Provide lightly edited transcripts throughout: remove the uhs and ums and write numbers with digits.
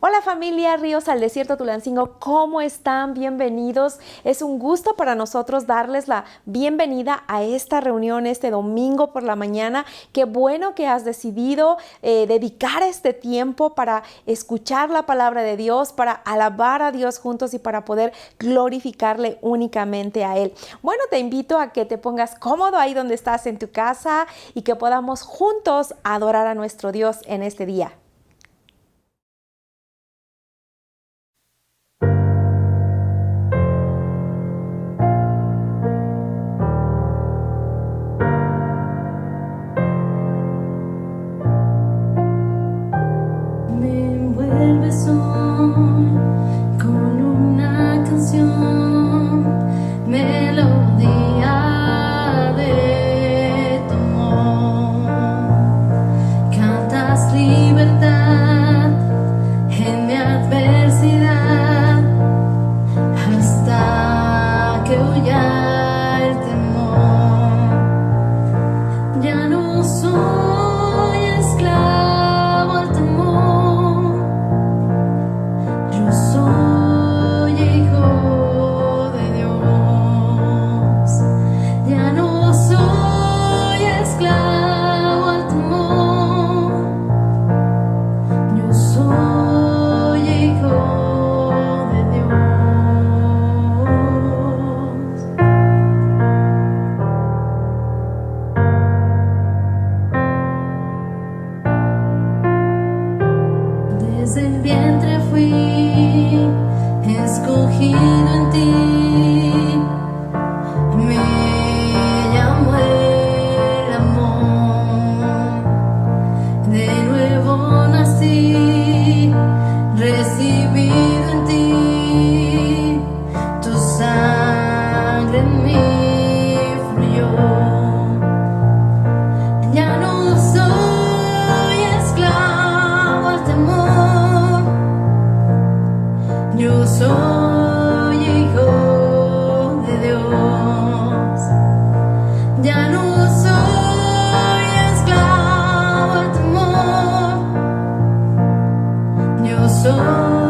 Hola familia Ríos al Desierto Tulancingo, ¿cómo están? Bienvenidos. Es un gusto para nosotros darles la bienvenida a esta reunión este domingo por la mañana. Qué bueno que has decidido dedicar este tiempo para escuchar la palabra de Dios, para alabar a Dios juntos y para poder glorificarle únicamente a Él. Bueno, te invito a que te pongas cómodo ahí donde estás en tu casa y que podamos juntos adorar a nuestro Dios en este día. Oh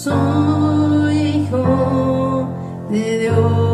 soy hijo de Dios.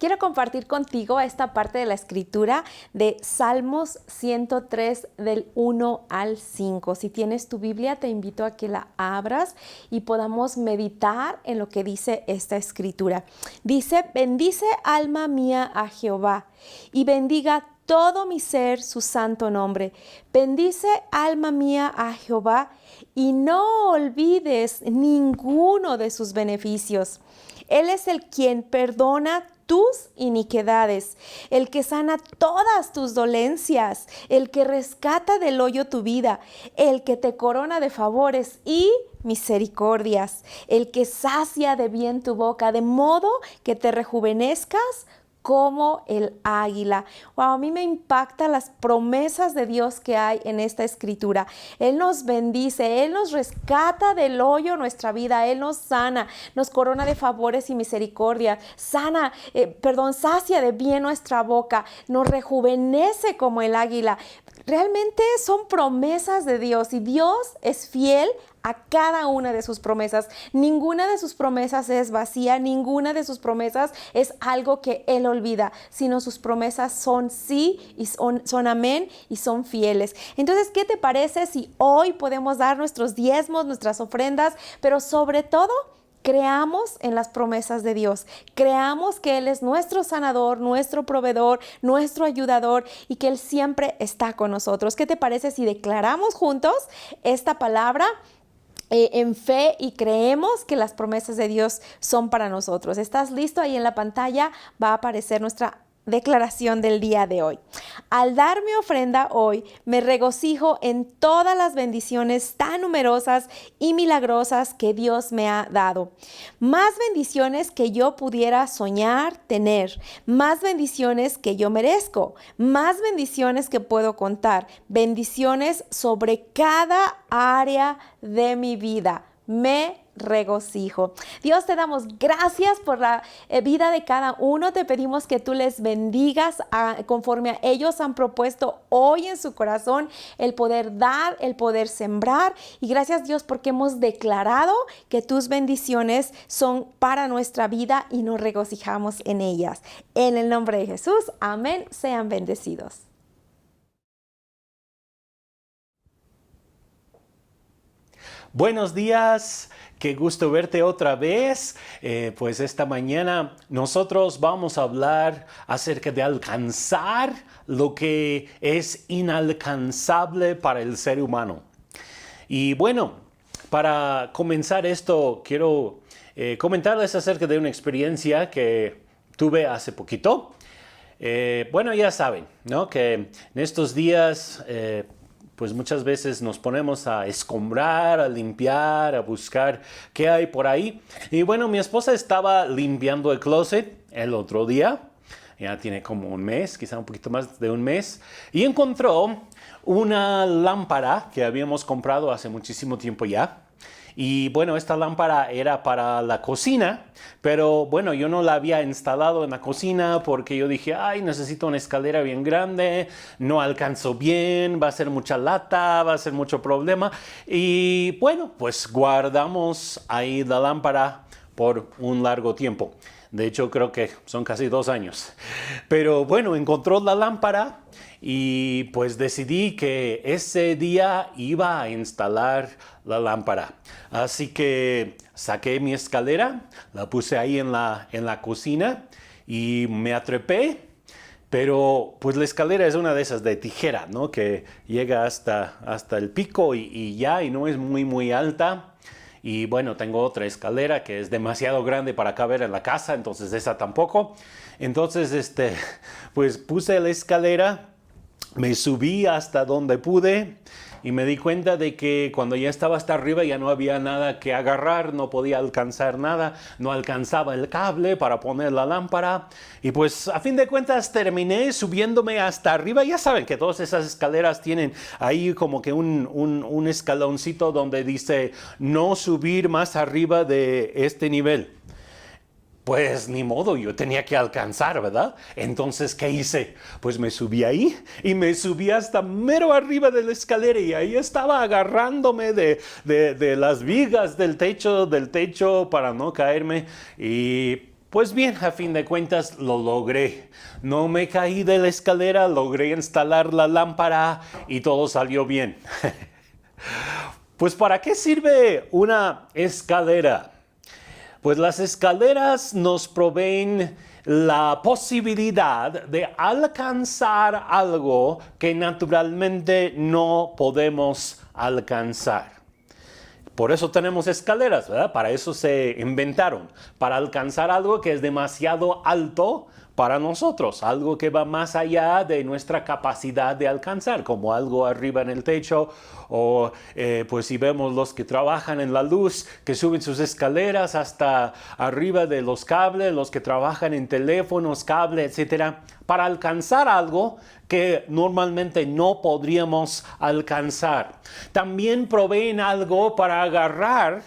quiero compartir contigo esta parte de la escritura de Salmos 103 del 1 al 5. Si tienes tu Biblia, te invito a que la abras y podamos meditar en lo que dice esta escritura. Dice: bendice alma mía a Jehová y bendiga todo mi ser su santo nombre. Bendice alma mía a Jehová y no olvides ninguno de sus beneficios. Él es el quien perdona tus iniquidades, el que sana todas tus dolencias, el que rescata del hoyo tu vida, el que te corona de favores y misericordias, el que sacia de bien tu boca, de modo que te rejuvenezcas como el águila. Wow, a mí me impactan las promesas de Dios que hay en esta escritura. Él nos bendice, Él nos rescata del hoyo nuestra vida, Él nos sana, nos corona de favores y misericordia, sacia de bien nuestra boca, nos rejuvenece como el águila. Realmente son promesas de Dios y Dios es fiel a cada una de sus promesas. Ninguna de sus promesas es vacía, ninguna de sus promesas es algo que Él olvida, sino sus promesas son sí y son amén y son fieles. Entonces, ¿qué te parece si hoy podemos dar nuestros diezmos, nuestras ofrendas, pero sobre todo creamos en las promesas de Dios? Creamos que Él es nuestro sanador, nuestro proveedor, nuestro ayudador y que Él siempre está con nosotros. ¿Qué te parece si declaramos juntos esta palabra en fe y creemos que las promesas de Dios son para nosotros? ¿Estás listo? Ahí en la pantalla va a aparecer nuestra declaración del día de hoy. Al dar mi ofrenda hoy, me regocijo en todas las bendiciones tan numerosas y milagrosas que Dios me ha dado. Más bendiciones que yo pudiera soñar tener, más bendiciones que yo merezco, más bendiciones que puedo contar, bendiciones sobre cada área de mi vida. Me regocijo. Dios, te damos gracias por la vida de cada uno. Te pedimos que tú les bendigas conforme a ellos han propuesto hoy en su corazón el poder dar, el poder sembrar. Y gracias, Dios, porque hemos declarado que tus bendiciones son para nuestra vida y nos regocijamos en ellas. En el nombre de Jesús, amén. Sean bendecidos. Buenos días, qué gusto verte otra vez. Pues esta mañana nosotros vamos a hablar acerca de alcanzar lo que es inalcanzable para el ser humano. Y bueno, para comenzar esto, quiero comentarles acerca de una experiencia que tuve hace poquito. Bueno, ya saben, ¿no? Que en estos días pues muchas veces nos ponemos a escombrar, a limpiar, a buscar qué hay por ahí. Y bueno, mi esposa estaba limpiando el closet el otro día, ya tiene como un mes, quizá un poquito más de un mes, y encontró una lámpara que habíamos comprado hace muchísimo tiempo ya. Y bueno, esta lámpara era para la cocina, pero bueno, yo no la había instalado en la cocina porque yo dije, ay, necesito una escalera bien grande, no alcanzo bien, va a ser mucha lata, va a ser mucho problema. Y bueno, pues guardamos ahí la lámpara por un largo tiempo. De hecho, creo que son casi 2 años. Pero bueno, encontró la lámpara y pues decidí que ese día iba a instalar la lámpara. Así que saqué mi escalera, la puse ahí en la cocina y me atrepé. Pero pues la escalera es una de esas de tijera, ¿no? Que llega hasta el pico y no es muy alta. Y bueno, tengo otra escalera que es demasiado grande para caber en la casa, entonces esa tampoco. Entonces, pues puse la escalera, me subí hasta donde pude y me di cuenta de que cuando ya estaba hasta arriba ya no había nada que agarrar, no podía alcanzar nada, no alcanzaba el cable para poner la lámpara. Y pues a fin de cuentas terminé subiéndome hasta arriba. Ya saben que todas esas escaleras tienen ahí como que un escaloncito donde dice no subir más arriba de este nivel. Pues ni modo, yo tenía que alcanzar, ¿verdad? Entonces, ¿qué hice? Pues me subí ahí y me subí hasta mero arriba de la escalera y ahí estaba agarrándome de las vigas del techo para no caerme. Y Pues bien, a fin de cuentas lo logré. No me caí de la escalera, logré instalar la lámpara y todo salió bien. Pues ¿para qué sirve una escalera? Pues las escaleras nos proveen la posibilidad de alcanzar algo que naturalmente no podemos alcanzar. Por eso tenemos escaleras, ¿verdad? Para eso se inventaron, para alcanzar algo que es demasiado alto para nosotros, algo que va más allá de nuestra capacidad de alcanzar, como algo arriba en el techo, o pues si vemos los que trabajan en la luz, que suben sus escaleras hasta arriba de los cables, los que trabajan en teléfonos, cables, etcétera, para alcanzar algo que normalmente no podríamos alcanzar. También proveen algo para agarrar,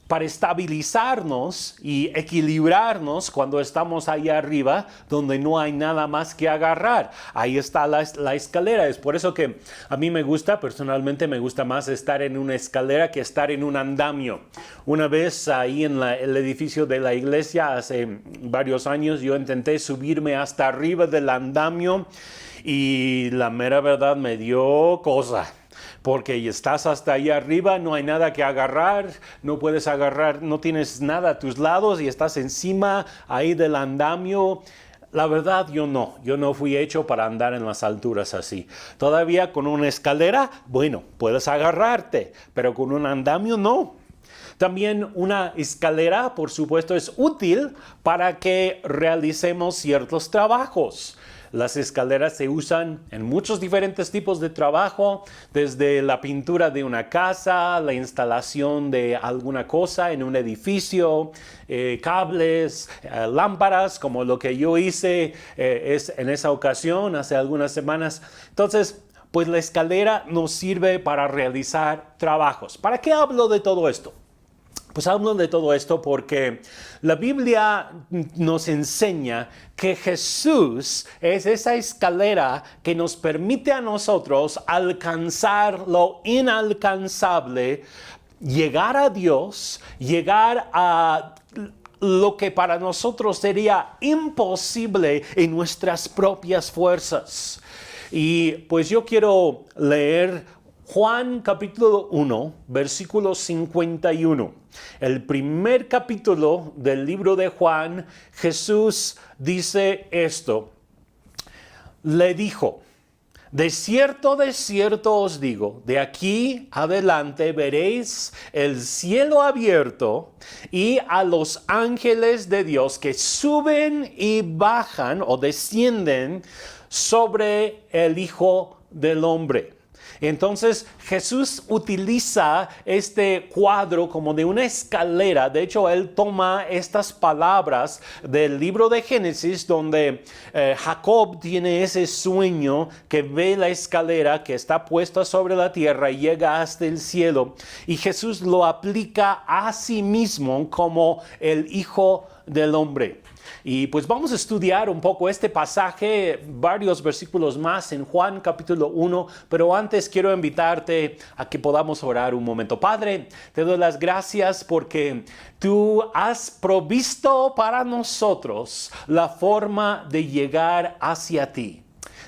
para estabilizarnos y equilibrarnos cuando estamos ahí arriba, donde no hay nada más que agarrar. Ahí está la escalera. Es por eso que a mí personalmente me gusta más estar en una escalera que estar en un andamio. Una vez ahí en el edificio de la iglesia, hace varios años, yo intenté subirme hasta arriba del andamio y la mera verdad me dio cosa. Porque estás hasta ahí arriba, no hay nada que agarrar, no puedes agarrar, no tienes nada a tus lados y estás encima ahí del andamio. La verdad, yo no fui hecho para andar en las alturas así. Todavía con una escalera, bueno, puedes agarrarte, pero con un andamio no. También una escalera, por supuesto, es útil para que realicemos ciertos trabajos. Las escaleras se usan en muchos diferentes tipos de trabajo, desde la pintura de una casa, la instalación de alguna cosa en un edificio, cables, lámparas, como lo que yo hice en esa ocasión hace algunas semanas. Entonces, pues la escalera nos sirve para realizar trabajos. ¿Para qué hablo de todo esto? Pues hablo de todo esto porque la Biblia nos enseña que Jesús es esa escalera que nos permite a nosotros alcanzar lo inalcanzable, llegar a Dios, llegar a lo que para nosotros sería imposible en nuestras propias fuerzas. Y pues yo quiero leer Juan capítulo 1, versículo 51. El primer capítulo del libro de Juan, Jesús dice esto. Le dijo, de cierto os digo, de aquí adelante veréis el cielo abierto y a los ángeles de Dios que suben y bajan o descienden sobre el Hijo del Hombre. Entonces Jesús utiliza este cuadro como de una escalera. De hecho, él toma estas palabras del libro de Génesis donde Jacob tiene ese sueño que ve la escalera que está puesta sobre la tierra y llega hasta el cielo. Y Jesús lo aplica a sí mismo como el Hijo del Hombre. Y pues vamos a estudiar un poco este pasaje, varios versículos más en Juan capítulo 1, pero antes quiero invitarte a que podamos orar un momento. Padre, te doy las gracias porque tú has provisto para nosotros la forma de llegar hacia ti.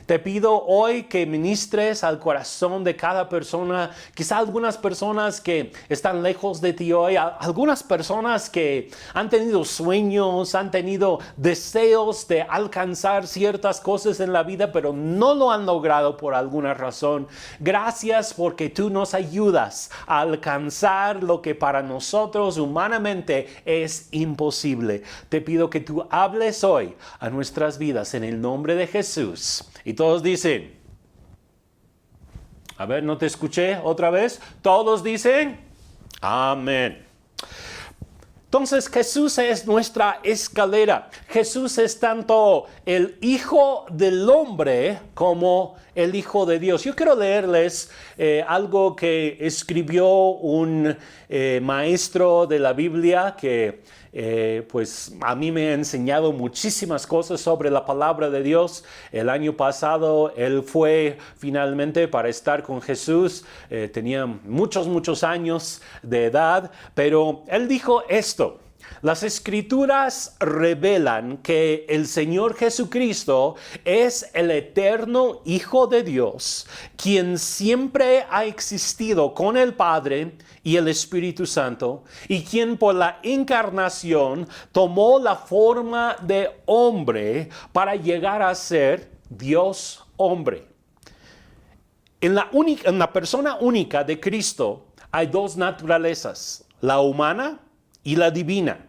Te pido hoy que ministres al corazón de cada persona, quizá algunas personas que están lejos de ti hoy, algunas personas que han tenido sueños, han tenido deseos de alcanzar ciertas cosas en la vida, pero no lo han logrado por alguna razón. Gracias porque tú nos ayudas a alcanzar lo que para nosotros humanamente es imposible. Te pido que tú hables hoy a nuestras vidas en el nombre de Jesús. Y todos dicen, a ver, no te escuché otra vez. Todos dicen, amén. Entonces Jesús es nuestra escalera. Jesús es tanto el Hijo del Hombre como el Hijo de Dios. Yo quiero leerles algo que escribió un maestro de la Biblia que pues a mí me ha enseñado muchísimas cosas sobre la palabra de Dios. El año pasado él fue finalmente para estar con Jesús. Tenía muchos años de edad, pero él dijo esto. Las Escrituras revelan que el Señor Jesucristo es el eterno Hijo de Dios, quien siempre ha existido con el Padre y el Espíritu Santo, y quien por la encarnación tomó la forma de hombre para llegar a ser Dios hombre. En la persona única de Cristo hay dos naturalezas, la humana y la divina.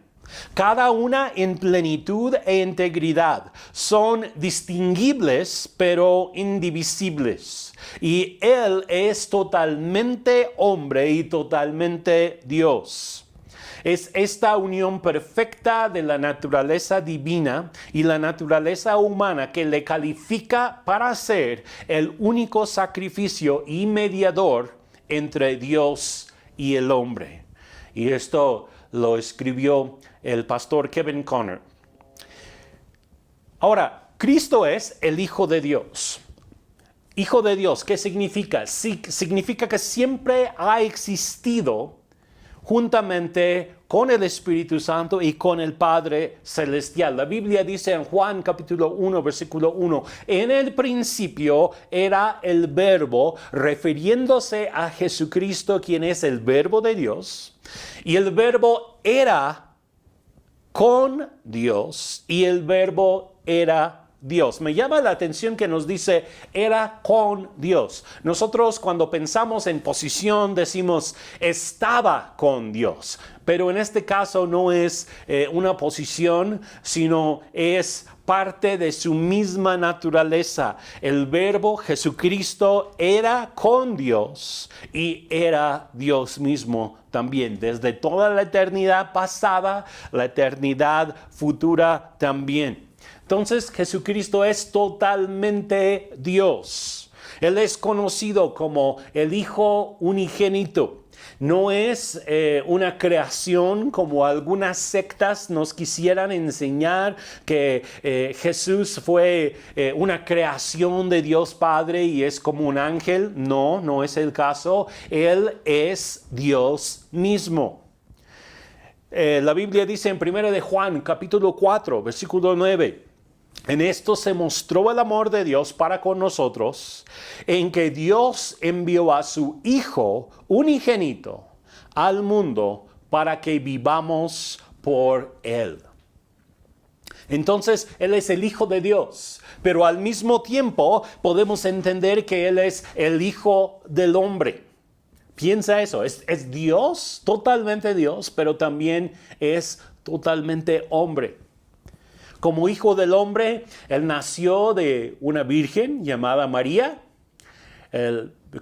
Cada una en plenitud e integridad. Son distinguibles pero indivisibles. Y Él es totalmente hombre y totalmente Dios. Es esta unión perfecta de la naturaleza divina y la naturaleza humana que le califica para ser el único sacrificio y mediador entre Dios y el hombre. Y esto lo escribió el pastor Kevin Conner. Ahora, Cristo es el Hijo de Dios. Hijo de Dios, ¿qué significa? Significa que siempre ha existido juntamente con el Espíritu Santo y con el Padre Celestial. La Biblia dice en Juan capítulo 1, versículo 1, en el principio era el Verbo, refiriéndose a Jesucristo, quien es el Verbo de Dios, y el Verbo era con Dios, y el Verbo era Dios. Me llama la atención que nos dice era con Dios. Nosotros cuando pensamos en posición decimos estaba con Dios, pero en este caso no es una posición, sino es parte de su misma naturaleza. El Verbo Jesucristo era con Dios y era Dios mismo también, desde toda la eternidad pasada, la eternidad futura también. Entonces Jesucristo es totalmente Dios. Él es conocido como el Hijo unigénito. No es una creación como algunas sectas nos quisieran enseñar que Jesús fue una creación de Dios Padre y es como un ángel. No, no es el caso. Él es Dios mismo. La Biblia dice en 1 de Juan, capítulo 4, versículo 9. En esto se mostró el amor de Dios para con nosotros, en que Dios envió a su Hijo unigénito al mundo para que vivamos por Él. Entonces, Él es el Hijo de Dios, pero al mismo tiempo podemos entender que Él es el Hijo del hombre. Piensa eso, es Dios, totalmente Dios, pero también es totalmente hombre. Como hijo del hombre, Él nació de una virgen llamada María.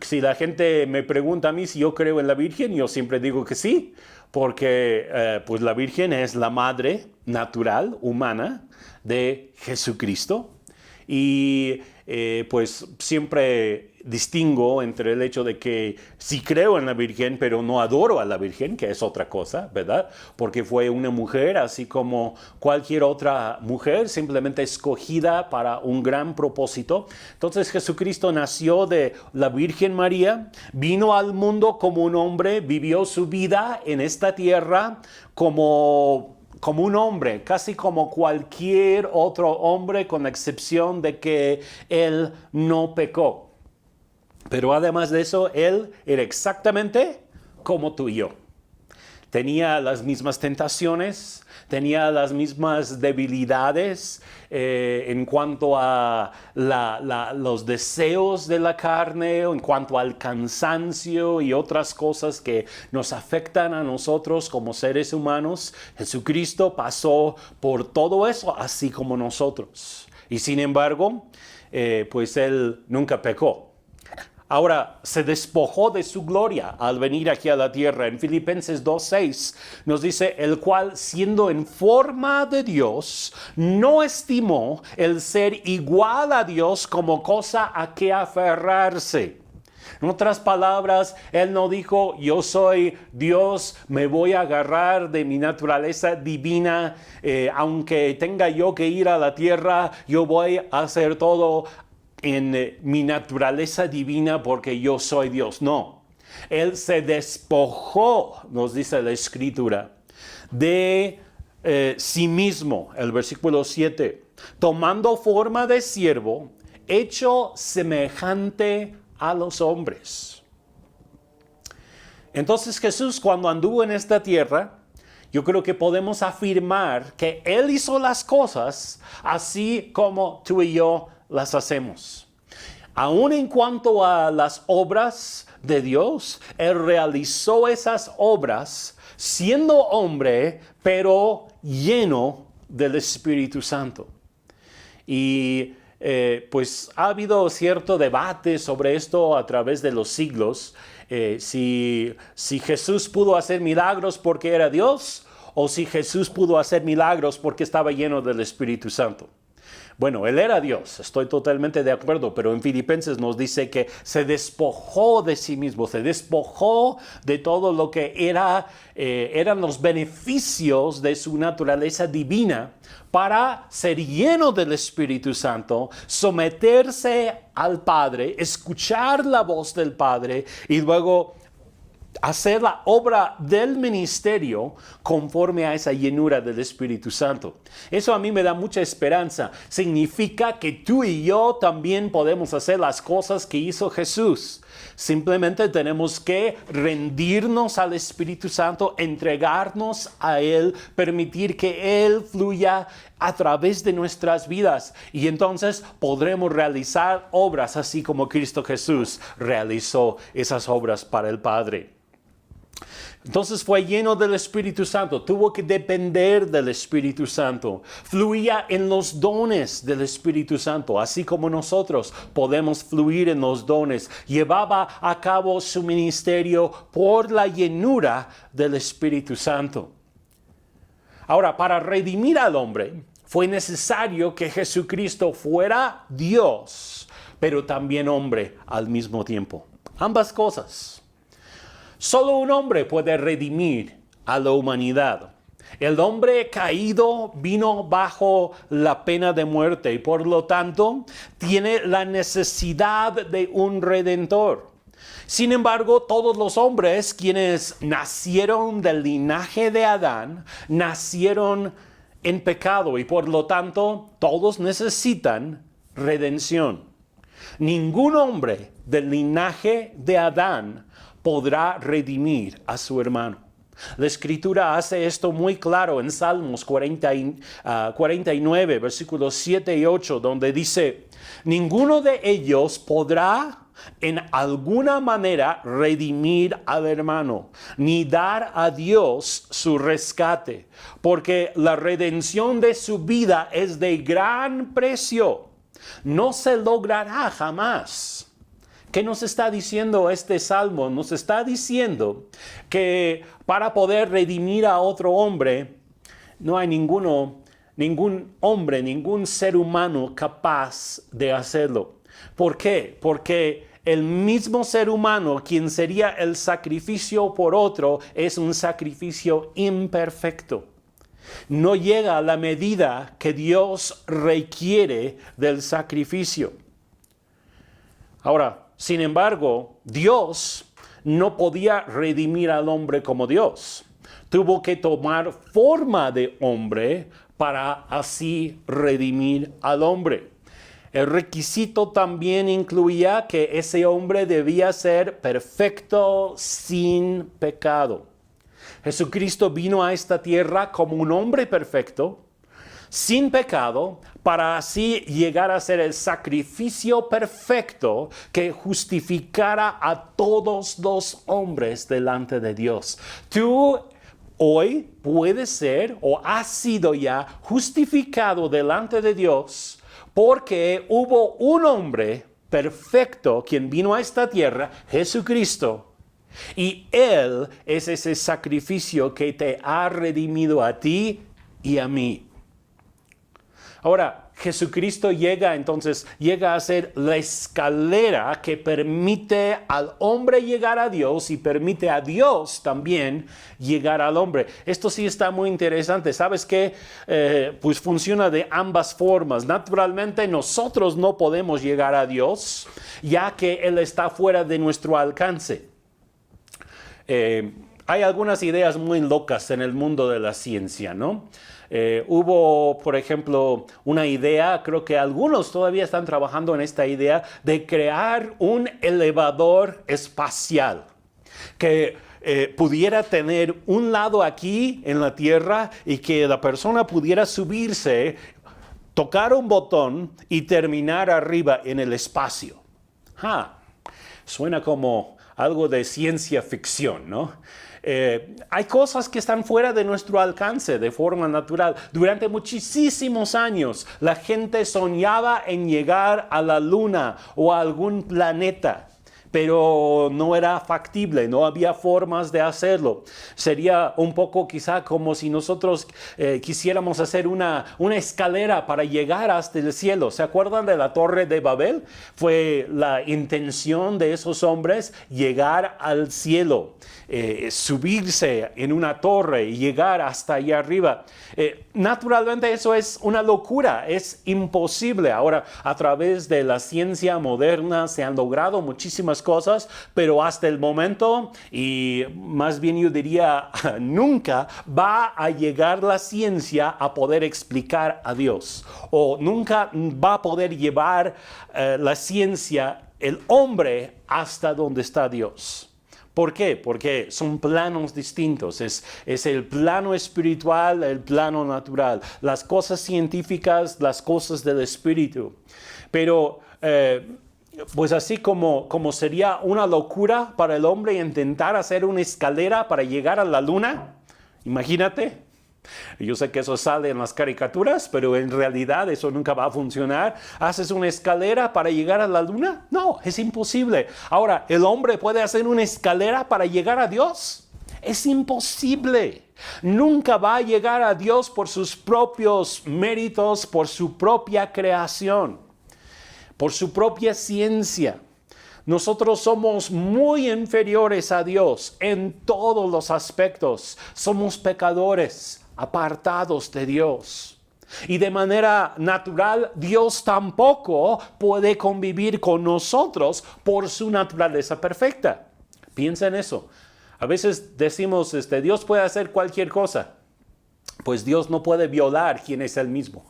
Si la gente me pregunta a mí si yo creo en la Virgen, yo siempre digo que sí, porque pues la Virgen es la madre natural, humana, de Jesucristo. Y pues siempre distingo entre el hecho de que sí creo en la Virgen, pero no adoro a la Virgen, que es otra cosa, ¿verdad? Porque fue una mujer, así como cualquier otra mujer, simplemente escogida para un gran propósito. Entonces Jesucristo nació de la Virgen María, vino al mundo como un hombre, vivió su vida en esta tierra como un hombre, casi como cualquier otro hombre, con la excepción de que Él no pecó. Pero además de eso, Él era exactamente como tú y yo. Tenía las mismas tentaciones, tenía las mismas debilidades en cuanto a los deseos de la carne, en cuanto al cansancio y otras cosas que nos afectan a nosotros como seres humanos. Jesucristo pasó por todo eso, así como nosotros. Y sin embargo, pues Él nunca pecó. Ahora, se despojó de su gloria al venir aquí a la tierra. En Filipenses 2:6 nos dice, el cual siendo en forma de Dios, no estimó el ser igual a Dios como cosa a que aferrarse. En otras palabras, Él no dijo, yo soy Dios, me voy a agarrar de mi naturaleza divina, aunque tenga yo que ir a la tierra, yo voy a hacer todo en mi naturaleza divina porque yo soy Dios. No, Él se despojó, nos dice la Escritura, de sí mismo, el versículo 7, tomando forma de siervo, hecho semejante a los hombres. Entonces Jesús, cuando anduvo en esta tierra, yo creo que podemos afirmar que Él hizo las cosas así como tú y yo las hacemos. Aún en cuanto a las obras de Dios, Él realizó esas obras siendo hombre, pero lleno del Espíritu Santo. Y pues ha habido cierto debate sobre esto a través de los siglos. Si Jesús pudo hacer milagros porque era Dios o si Jesús pudo hacer milagros porque estaba lleno del Espíritu Santo. Bueno, Él era Dios, estoy totalmente de acuerdo, pero en Filipenses nos dice que se despojó de sí mismo, se despojó de todo lo que eran los beneficios de su naturaleza divina para ser lleno del Espíritu Santo, someterse al Padre, escuchar la voz del Padre y luego hacer la obra del ministerio conforme a esa llenura del Espíritu Santo. Eso a mí me da mucha esperanza. Significa que tú y yo también podemos hacer las cosas que hizo Jesús. Simplemente tenemos que rendirnos al Espíritu Santo, entregarnos a Él, permitir que Él fluya a través de nuestras vidas. Y entonces podremos realizar obras así como Cristo Jesús realizó esas obras para el Padre. Entonces fue lleno del Espíritu Santo, tuvo que depender del Espíritu Santo, fluía en los dones del Espíritu Santo, así como nosotros podemos fluir en los dones. Llevaba a cabo su ministerio por la llenura del Espíritu Santo. Ahora, para redimir al hombre, fue necesario que Jesucristo fuera Dios, pero también hombre al mismo tiempo. Ambas cosas. Solo un hombre puede redimir a la humanidad. El hombre caído vino bajo la pena de muerte y por lo tanto tiene la necesidad de un redentor. Sin embargo, todos los hombres quienes nacieron del linaje de Adán, nacieron en pecado y por lo tanto todos necesitan redención. Ningún hombre del linaje de Adán podrá redimir a su hermano. La Escritura hace esto muy claro en Salmos 49, versículos 7 y 8, donde dice: ninguno de ellos podrá en alguna manera redimir al hermano, ni dar a Dios su rescate, porque la redención de su vida es de gran precio. No se logrará jamás. ¿Qué nos está diciendo este salmo? Nos está diciendo que para poder redimir a otro hombre, no hay ningún hombre, ningún ser humano capaz de hacerlo. ¿Por qué? Porque el mismo ser humano, quien sería el sacrificio por otro, es un sacrificio imperfecto. No llega a la medida que Dios requiere del sacrificio. Ahora, sin embargo, Dios no podía redimir al hombre como Dios. Tuvo que tomar forma de hombre para así redimir al hombre. El requisito también incluía que ese hombre debía ser perfecto, sin pecado. Jesucristo vino a esta tierra como un hombre perfecto, sin pecado, para así llegar a ser el sacrificio perfecto que justificara a todos los hombres delante de Dios. Tú hoy puedes ser o has sido ya justificado delante de Dios porque hubo un hombre perfecto quien vino a esta tierra, Jesucristo. Y Él es ese sacrificio que te ha redimido a ti y a mí. Ahora, Jesucristo llega a ser la escalera que permite al hombre llegar a Dios y permite a Dios también llegar al hombre. Esto sí está muy interesante. ¿Sabes qué? Pues funciona de ambas formas. Naturalmente nosotros no podemos llegar a Dios, ya que Él está fuera de nuestro alcance. hay algunas ideas muy locas en el mundo de la ciencia, ¿no? Hubo, por ejemplo, una idea, creo que algunos todavía están trabajando en esta idea de crear un elevador espacial que pudiera tener un lado aquí en la Tierra y que la persona pudiera subirse, tocar un botón y terminar arriba en el espacio. Suena como algo de ciencia ficción, ¿no? Hay cosas que están fuera de nuestro alcance de forma natural. Durante muchísimos años la gente soñaba en llegar a la luna o a algún planeta, pero no era factible, no había formas de hacerlo. Sería un poco quizá como si nosotros quisiéramos hacer una escalera para llegar hasta el cielo. ¿Se acuerdan de la Torre de Babel? Fue la intención de esos hombres llegar al cielo, subirse en una torre y llegar hasta allá arriba. Naturalmente eso es una locura, es imposible. Ahora, a través de la ciencia moderna se han logrado muchísimas cosas, pero hasta el momento, y más bien yo diría nunca, va a llegar la ciencia a poder explicar a Dios, o nunca va a poder llevar la ciencia, el hombre, hasta donde está Dios. ¿Por qué? Porque son planos distintos. Es el plano espiritual, el plano natural. Las cosas científicas, las cosas del espíritu. Pero, pues así como sería una locura para el hombre intentar hacer una escalera para llegar a la luna, imagínate. Yo sé que eso sale en las caricaturas, pero en realidad eso nunca va a funcionar. ¿Haces una escalera para llegar a la luna? No, es imposible. Ahora, ¿el hombre puede hacer una escalera para llegar a Dios? Es imposible. Nunca va a llegar a Dios por sus propios méritos, por su propia creación, por su propia ciencia. Nosotros somos muy inferiores a Dios en todos los aspectos. Somos pecadores, apartados de Dios. Y de manera natural, Dios tampoco puede convivir con nosotros por su naturaleza perfecta. Piensa en eso. A veces decimos, Dios puede hacer cualquier cosa. Pues Dios no puede violar quién es Él mismo.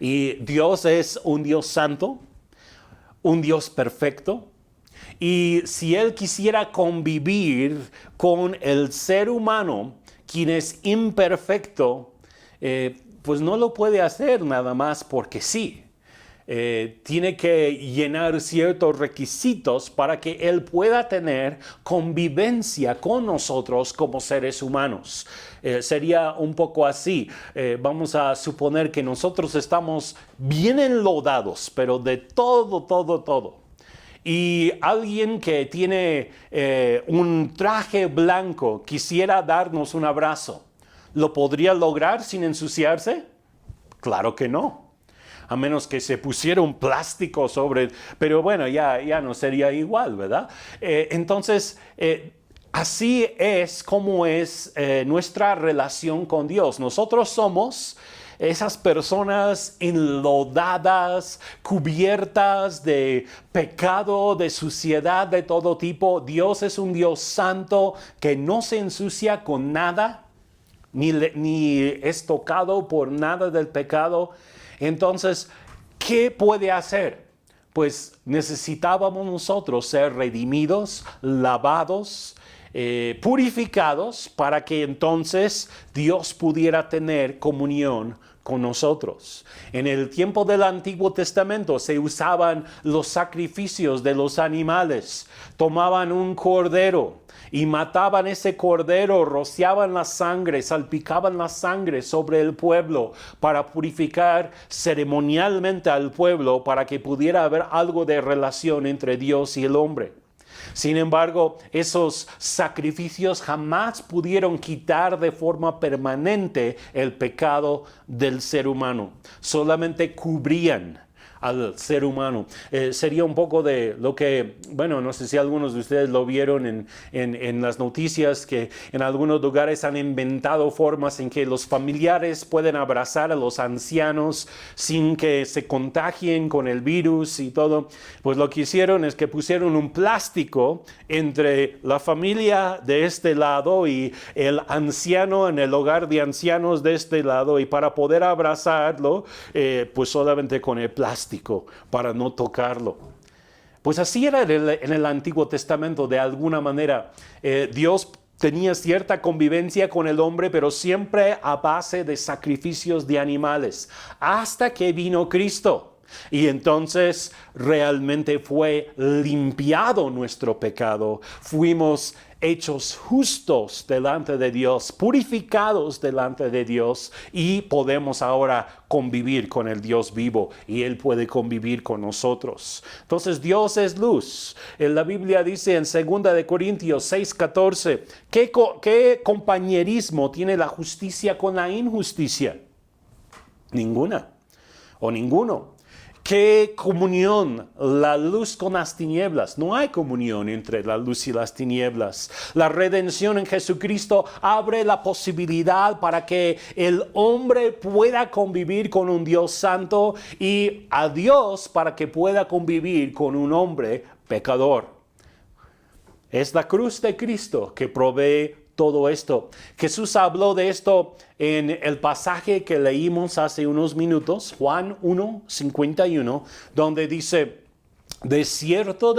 Y Dios es un Dios santo, un Dios perfecto. Y si Él quisiera convivir con el ser humano, quien es imperfecto, pues no lo puede hacer nada más porque sí. Tiene que llenar ciertos requisitos para que Él pueda tener convivencia con nosotros como seres humanos. Sería un poco así. Vamos a suponer que nosotros estamos bien enlodados, pero de todo. Y alguien que tiene un traje blanco quisiera darnos un abrazo, ¿lo podría lograr sin ensuciarse? Claro que no. A menos que se pusiera un plástico sobre... Pero bueno, ya no sería igual, ¿verdad? Entonces, así es como es nuestra relación con Dios. Nosotros somos esas personas enlodadas, cubiertas de pecado, de suciedad de todo tipo. Dios es un Dios santo que no se ensucia con nada, ni es tocado por nada del pecado. Entonces, ¿qué puede hacer? Pues necesitábamos nosotros ser redimidos, lavados, purificados, para que entonces Dios pudiera tener comunión con nosotros. En el tiempo del Antiguo Testamento se usaban los sacrificios de los animales. Tomaban un cordero y mataban ese cordero, rociaban la sangre, salpicaban la sangre sobre el pueblo para purificar ceremonialmente al pueblo, para que pudiera haber algo de relación entre Dios y el hombre. Sin embargo, esos sacrificios jamás pudieron quitar de forma permanente el pecado del ser humano. Solamente cubrían al ser humano. Sería un poco de lo que, bueno, no sé si algunos de ustedes lo vieron en las noticias, que en algunos lugares han inventado formas en que los familiares pueden abrazar a los ancianos sin que se contagien con el virus y todo. Pues lo que hicieron es que pusieron un plástico entre la familia de este lado y el anciano en el hogar de ancianos de este lado, y para poder abrazarlo, pues solamente con el plástico, para no tocarlo. Pues así era en el Antiguo Testamento. De alguna manera, Dios tenía cierta convivencia con el hombre, pero siempre a base de sacrificios de animales, hasta que vino Cristo. Y entonces realmente fue limpiado nuestro pecado. Fuimos hechos justos delante de Dios, purificados delante de Dios, y podemos ahora convivir con el Dios vivo, y Él puede convivir con nosotros. Entonces Dios es luz. La Biblia dice en 2 de Corintios 6:14, ¿qué compañerismo tiene la justicia con la injusticia? Ninguna o ninguno. ¿Qué comunión la luz con las tinieblas? No hay comunión entre la luz y las tinieblas. La redención en Jesucristo abre la posibilidad para que el hombre pueda convivir con un Dios santo, y a Dios para que pueda convivir con un hombre pecador. Es la cruz de Cristo que provee todo esto. Jesús habló de esto en el pasaje que leímos hace unos minutos, Juan 1:51, donde dice: de cierto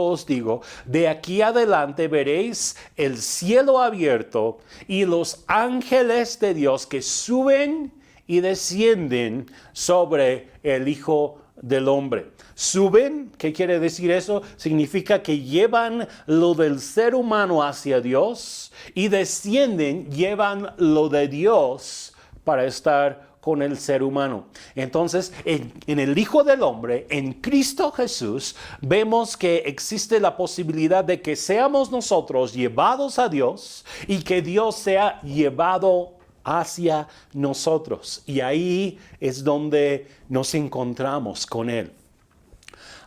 os digo, de aquí adelante veréis el cielo abierto y los ángeles de Dios que suben y descienden sobre el Hijo del Hombre. Suben, ¿qué quiere decir eso? Significa que llevan lo del ser humano hacia Dios, y descienden, llevan lo de Dios para estar con el ser humano. Entonces, en el Hijo del Hombre, en Cristo Jesús, vemos que existe la posibilidad de que seamos nosotros llevados a Dios, y que Dios sea llevado hacia nosotros. Y ahí es donde nos encontramos con Él.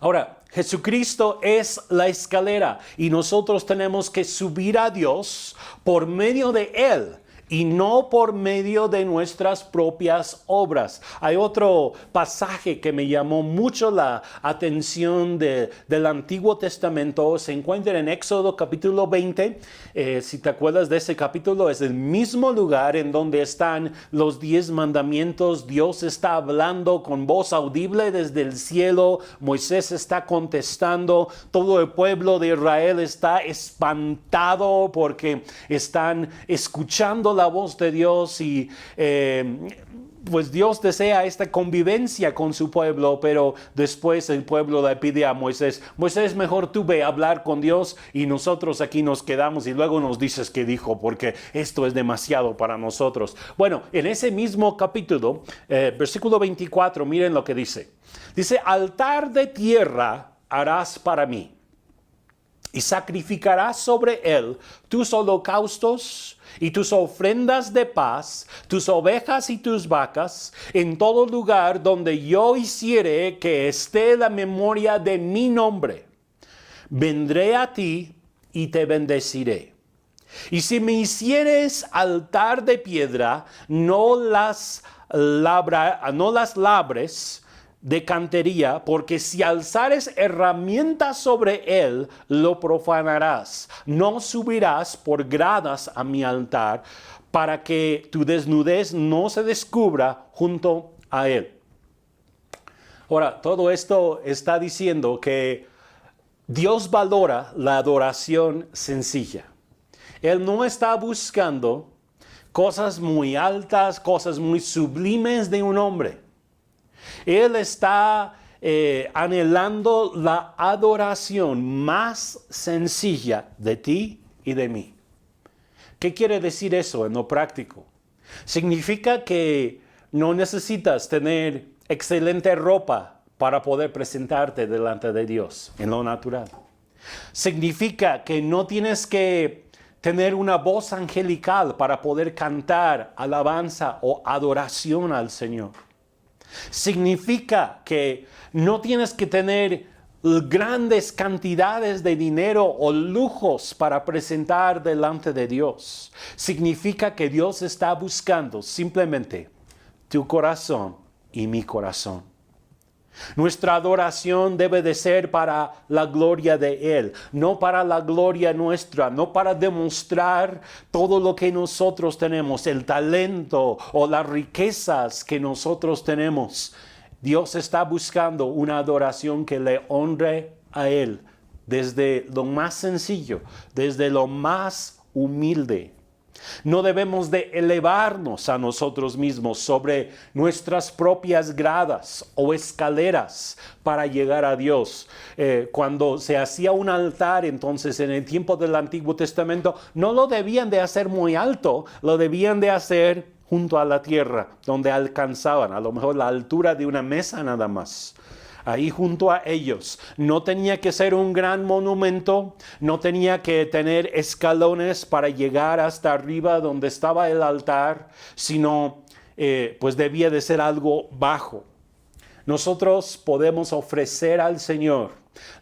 Ahora, Jesucristo es la escalera, y nosotros tenemos que subir a Dios por medio de Él, y no por medio de nuestras propias obras. Hay otro pasaje que me llamó mucho la atención del Antiguo Testamento. Se encuentra en Éxodo capítulo 20. Si te acuerdas de ese capítulo, es el mismo lugar en donde están los 10 mandamientos. Dios está hablando con voz audible desde el cielo. Moisés está contestando. Todo el pueblo de Israel está espantado porque están escuchando la voz de Dios, y pues Dios desea esta convivencia con su pueblo, pero después el pueblo le pide a Moisés: Moisés, mejor tú ve a hablar con Dios, y nosotros aquí nos quedamos y luego nos dices qué dijo, porque esto es demasiado para nosotros. Bueno, en ese mismo capítulo, versículo 24, miren lo que dice. Dice: altar de tierra harás para mí, y sacrificarás sobre él tus holocaustos y tus ofrendas de paz, tus ovejas y tus vacas, en todo lugar donde yo hiciere que esté la memoria de mi nombre. Vendré a ti y te bendeciré. Y si me hicieres altar de piedra, no las labres de cantería, porque si alzares herramientas sobre él, lo profanarás. No subirás por gradas a mi altar, para que tu desnudez no se descubra junto a él. Ahora, todo esto está diciendo que Dios valora la adoración sencilla. Él no está buscando cosas muy altas, cosas muy sublimes de un hombre. Él está anhelando la adoración más sencilla de ti y de mí. ¿Qué quiere decir eso en lo práctico? Significa que no necesitas tener excelente ropa para poder presentarte delante de Dios en lo natural. Significa que no tienes que tener una voz angelical para poder cantar alabanza o adoración al Señor. Significa que no tienes que tener grandes cantidades de dinero o lujos para presentar delante de Dios. Significa que Dios está buscando simplemente tu corazón y mi corazón. Nuestra adoración debe de ser para la gloria de Él, no para la gloria nuestra, no para demostrar todo lo que nosotros tenemos, el talento o las riquezas que nosotros tenemos. Dios está buscando una adoración que le honre a Él, desde lo más sencillo, desde lo más humilde. No debemos de elevarnos a nosotros mismos sobre nuestras propias gradas o escaleras para llegar a Dios. Cuando se hacía un altar, entonces en el tiempo del Antiguo Testamento, no lo debían de hacer muy alto, lo debían de hacer junto a la tierra, donde alcanzaban a lo mejor la altura de una mesa nada más. Ahí junto a ellos. No tenía que ser un gran monumento, no tenía que tener escalones para llegar hasta arriba donde estaba el altar, sino pues debía de ser algo bajo. Nosotros podemos ofrecer al Señor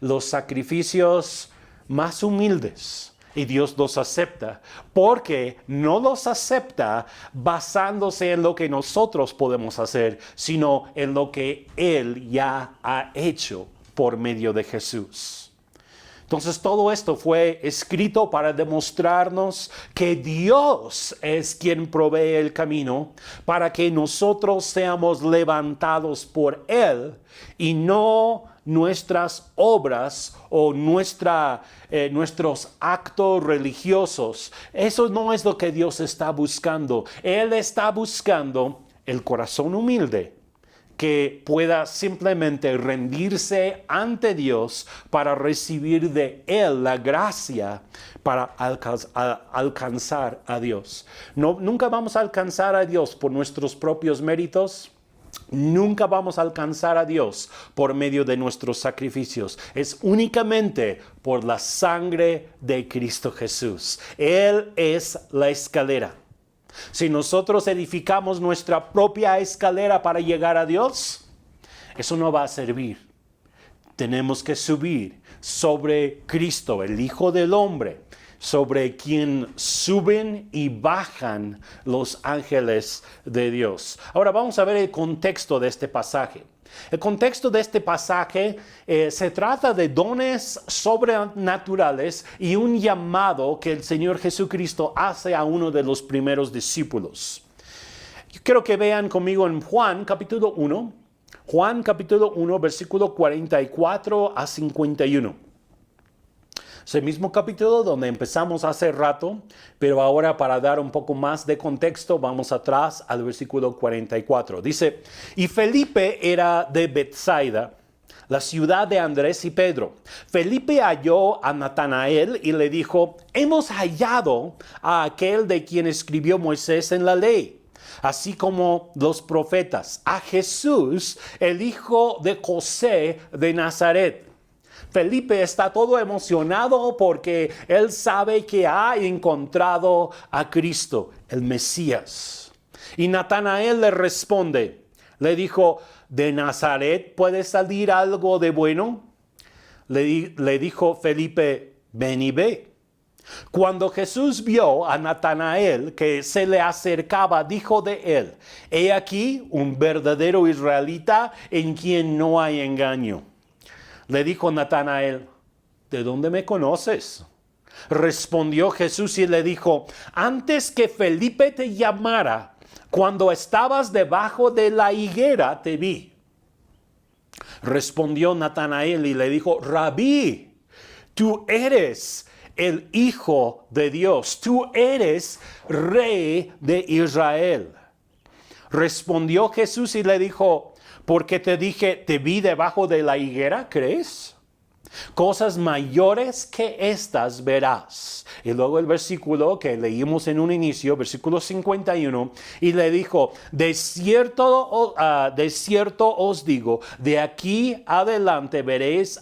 los sacrificios más humildes. Y Dios los acepta, porque no los acepta basándose en lo que nosotros podemos hacer, sino en lo que Él ya ha hecho por medio de Jesús. Entonces todo esto fue escrito para demostrarnos que Dios es quien provee el camino para que nosotros seamos levantados por Él y no nuestras obras o nuestros actos religiosos. Eso no es lo que Dios está buscando. Él está buscando el corazón humilde que pueda simplemente rendirse ante Dios para recibir de Él la gracia para alcanzar a Dios. Nunca vamos a alcanzar a Dios por nuestros propios méritos. Nunca vamos a alcanzar a Dios por medio de nuestros sacrificios. Es únicamente por la sangre de Cristo Jesús. Él es la escalera. Si nosotros edificamos nuestra propia escalera para llegar a Dios, eso no va a servir. Tenemos que subir sobre Cristo, el Hijo del Hombre, sobre quien suben y bajan los ángeles de Dios. Ahora vamos a ver el contexto de este pasaje. El contexto de este pasaje se trata de dones sobrenaturales y un llamado que el Señor Jesucristo hace a uno de los primeros discípulos. Yo quiero que vean conmigo en Juan capítulo 1, versículo 44 a 51. Es el mismo capítulo donde empezamos hace rato, pero ahora para dar un poco más de contexto, vamos atrás al versículo 44. Dice, y Felipe era de Betsaida, la ciudad de Andrés y Pedro. Felipe halló a Natanael y le dijo, hemos hallado a aquel de quien escribió Moisés en la ley, así como los profetas, a Jesús, el hijo de José de Nazaret. Felipe está todo emocionado porque él sabe que ha encontrado a Cristo, el Mesías. Y Natanael le responde, le dijo, ¿de Nazaret puede salir algo de bueno? Le dijo Felipe, ven y ve. Cuando Jesús vio a Natanael que se le acercaba, dijo de él, he aquí un verdadero israelita en quien no hay engaño. Le dijo Natanael, ¿de dónde me conoces? Respondió Jesús y le dijo, antes que Felipe te llamara, cuando estabas debajo de la higuera, te vi. Respondió Natanael y le dijo, Rabí, tú eres el Hijo de Dios, tú eres Rey de Israel. Respondió Jesús y le dijo, porque te dije, te vi debajo de la higuera, ¿crees? Cosas mayores que estas verás. Y luego el versículo que leímos en un inicio, versículo 51, y le dijo, de cierto os digo, de aquí adelante veréis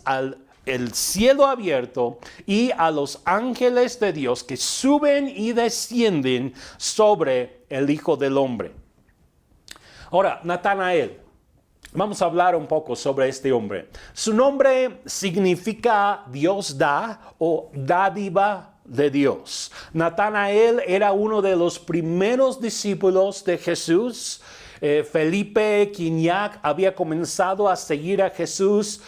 el cielo abierto y a los ángeles de Dios que suben y descienden sobre el Hijo del Hombre. Ahora, Natanael, Vamos a hablar un poco sobre este hombre. Su nombre significa Dios da o dádiva de Dios. Natanael era uno de los primeros discípulos de Jesús. Felipe Quiñac había comenzado a seguir a Jesús.